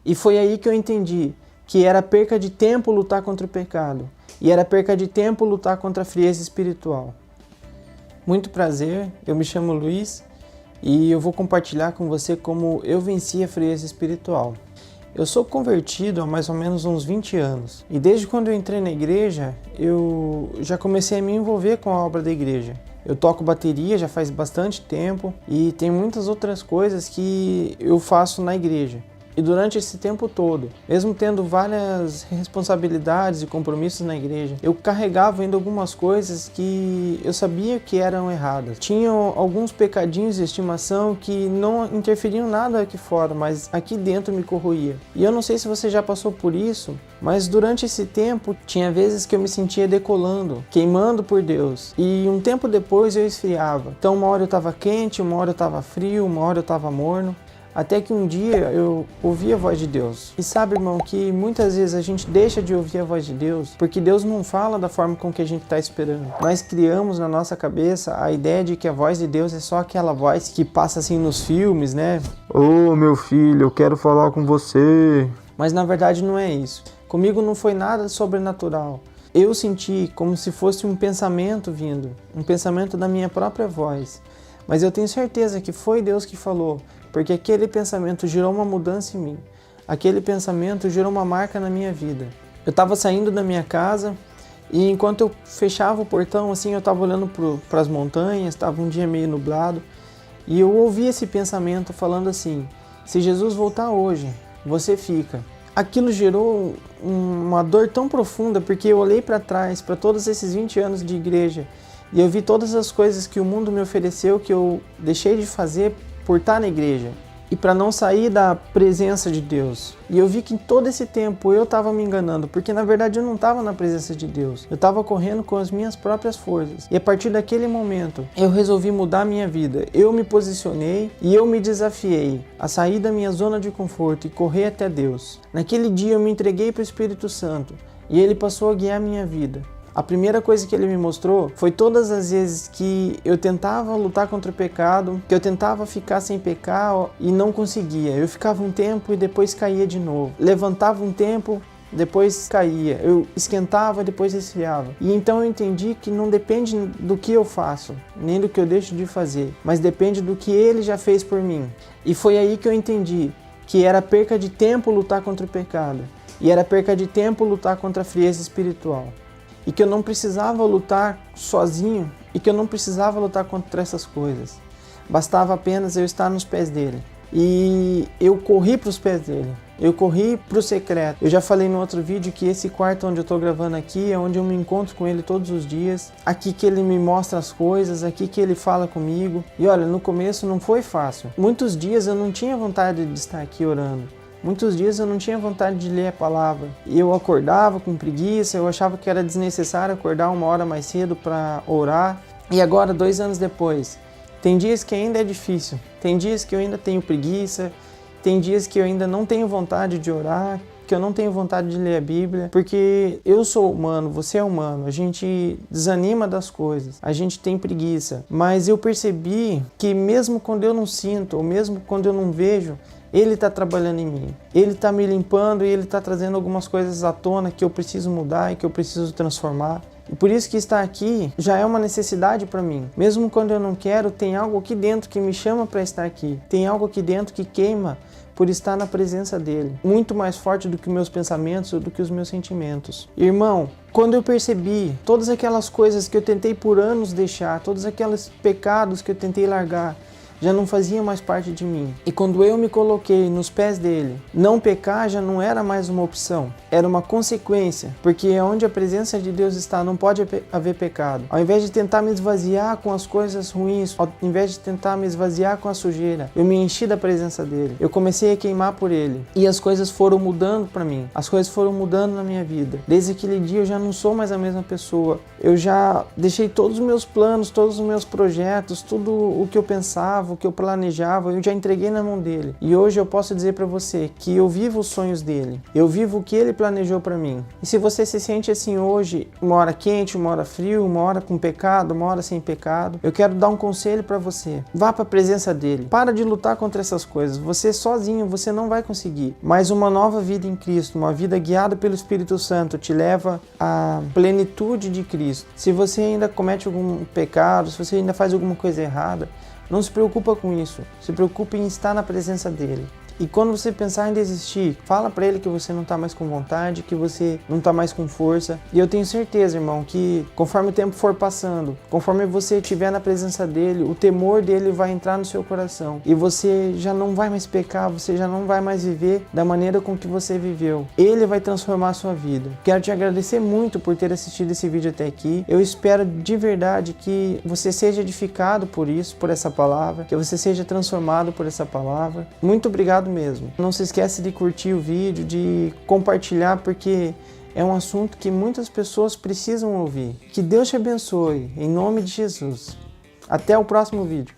E foi aí que eu entendi que era perca de tempo lutar contra o pecado. E era perca de tempo lutar contra a frieza espiritual. Muito prazer, eu me chamo Luiz e eu vou compartilhar com você como eu venci a frieza espiritual. Eu sou convertido há mais ou menos uns 20 anos. E desde quando eu entrei na igreja, eu já comecei a me envolver com a obra da igreja. Eu toco bateria já faz bastante tempo e tem muitas outras coisas que eu faço na igreja. E durante esse tempo todo, mesmo tendo várias responsabilidades e compromissos na igreja, eu carregava ainda algumas coisas que eu sabia que eram erradas. Tinham alguns pecadinhos de estimação que não interferiam nada aqui fora, mas aqui dentro me corroía. E eu não sei se você já passou por isso, mas durante esse tempo tinha vezes que eu me sentia decolando, queimando por Deus. E um tempo depois eu esfriava. Então uma hora eu estava quente, uma hora eu estava frio, uma hora eu estava morno. Até que um dia eu ouvi a voz de Deus. E sabe, irmão, que muitas vezes a gente deixa de ouvir a voz de Deus porque Deus não fala da forma com que a gente está esperando. Nós criamos na nossa cabeça a ideia de que a voz de Deus é só aquela voz que passa assim nos filmes, né? Ô, meu filho, eu quero falar com você. Mas na verdade não é isso. Comigo não foi nada sobrenatural. Eu senti como se fosse um pensamento vindo, um pensamento da minha própria voz. Mas eu tenho certeza que foi Deus que falou, porque aquele pensamento gerou uma mudança em mim. Aquele pensamento gerou uma marca na minha vida. Eu estava saindo da minha casa e enquanto eu fechava o portão, assim, eu estava olhando para as montanhas, estava um dia meio nublado, e eu ouvi esse pensamento falando assim: se Jesus voltar hoje, você fica. Aquilo gerou uma dor tão profunda, porque eu olhei para trás, para todos esses 20 anos de igreja, e eu vi todas as coisas que o mundo me ofereceu, que eu deixei de fazer por estar na igreja e para não sair da presença de Deus. E eu vi que em todo esse tempo eu estava me enganando, porque na verdade eu não estava na presença de Deus. Eu estava correndo com as minhas próprias forças. E a partir daquele momento, eu resolvi mudar a minha vida. Eu me posicionei e eu me desafiei a sair da minha zona de conforto e correr até Deus. Naquele dia eu me entreguei para o Espírito Santo e ele passou a guiar a minha vida. A primeira coisa que ele me mostrou foi todas as vezes que eu tentava lutar contra o pecado, que eu tentava ficar sem pecar e não conseguia. Eu ficava um tempo e depois caía de novo. Levantava um tempo, depois caía. Eu esquentava e depois esfriava. E então eu entendi que não depende do que eu faço, nem do que eu deixo de fazer, mas depende do que ele já fez por mim. E foi aí que eu entendi que era perca de tempo lutar contra o pecado. E era perca de tempo lutar contra a frieza espiritual. E que eu não precisava lutar sozinho e que eu não precisava lutar contra essas coisas. Bastava apenas eu estar nos pés dele. E eu corri para os pés dele. Eu corri para o secreto. Eu já falei no outro vídeo que esse quarto onde eu estou gravando aqui é onde eu me encontro com ele todos os dias. Aqui que ele me mostra as coisas, aqui que ele fala comigo. E olha, no começo não foi fácil. Muitos dias eu não tinha vontade de estar aqui orando. Muitos dias eu não tinha vontade de ler a palavra. Eu acordava com preguiça, eu achava que era desnecessário acordar uma hora mais cedo para orar. E agora, 2 anos depois, tem dias que ainda é difícil. Tem dias que eu ainda tenho preguiça. Tem dias que eu ainda não tenho vontade de orar, que eu não tenho vontade de ler a Bíblia. Porque eu sou humano, você é humano. A gente desanima das coisas, a gente tem preguiça. Mas eu percebi que mesmo quando eu não sinto, ou mesmo quando eu não vejo, Ele está trabalhando em mim, Ele está me limpando e Ele está trazendo algumas coisas à tona que eu preciso mudar e que eu preciso transformar. E por isso que estar aqui já é uma necessidade para mim. Mesmo quando eu não quero, tem algo aqui dentro que me chama para estar aqui. Tem algo aqui dentro que queima por estar na presença dele. Muito mais forte do que meus pensamentos ou do que os meus sentimentos. Irmão, quando eu percebi todas aquelas coisas que eu tentei por anos deixar, todos aqueles pecados que eu tentei largar, já não fazia mais parte de mim. E quando eu me coloquei nos pés dele, não pecar já não era mais uma opção, era uma consequência, porque onde a presença de Deus está não pode haver pecado. Ao invés de tentar me esvaziar com as coisas ruins, ao invés de tentar me esvaziar com a sujeira, eu me enchi da presença dele. Eu comecei a queimar por ele. E as coisas foram mudando para mim. As coisas foram mudando na minha vida. Desde aquele dia eu já não sou mais a mesma pessoa. Eu já deixei todos os meus planos, todos os meus projetos, tudo o que eu pensava, o que eu planejava, eu já entreguei na mão dele. E hoje eu posso dizer para você que eu vivo os sonhos dele. Eu vivo o que ele planejou para mim. E se você se sente assim hoje, uma hora quente, uma hora frio, uma hora com pecado, uma hora sem pecado, eu quero dar um conselho para você. Vá para a presença dele. Para de lutar contra essas coisas. Você sozinho, você não vai conseguir. Mas uma nova vida em Cristo, uma vida guiada pelo Espírito Santo, te leva à plenitude de Cristo. Se você ainda comete algum pecado, se você ainda faz alguma coisa errada, não se preocupa com isso. Se preocupe em estar na presença dele. E quando você pensar em desistir, fala para ele que você não está mais com vontade, que você não está mais com força. E eu tenho certeza, irmão, que conforme o tempo for passando, conforme você estiver na presença dele, o temor dele vai entrar no seu coração. E você já não vai mais pecar, você já não vai mais viver da maneira com que você viveu. Ele vai transformar a sua vida. Quero te agradecer muito por ter assistido esse vídeo até aqui. Eu espero de verdade que você seja edificado por isso, por essa palavra, que você seja transformado por essa palavra. Muito obrigado mesmo. Não se esquece de curtir o vídeo, de compartilhar, porque é um assunto que muitas pessoas precisam ouvir. Que Deus te abençoe, em nome de Jesus. Até o próximo vídeo.